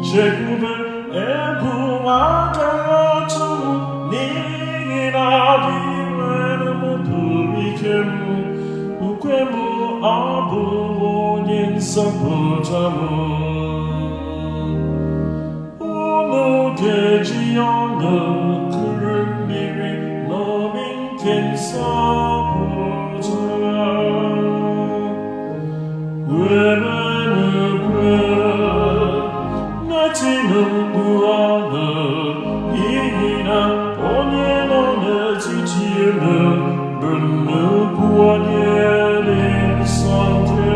Chekwube ebu aka atụ n'ihi na adịwere m pụrụ ike m ukwe m abụ onye nzọpụta m. Unu ga-eji ọṅụ kụrụ mmiri n'obi nke nzọpụta. Tinu mkpu ọṅụ n'ihi na onye nọ n'etiti unu bụ nnukwu onye dị nsọ nke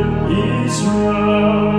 Izrel.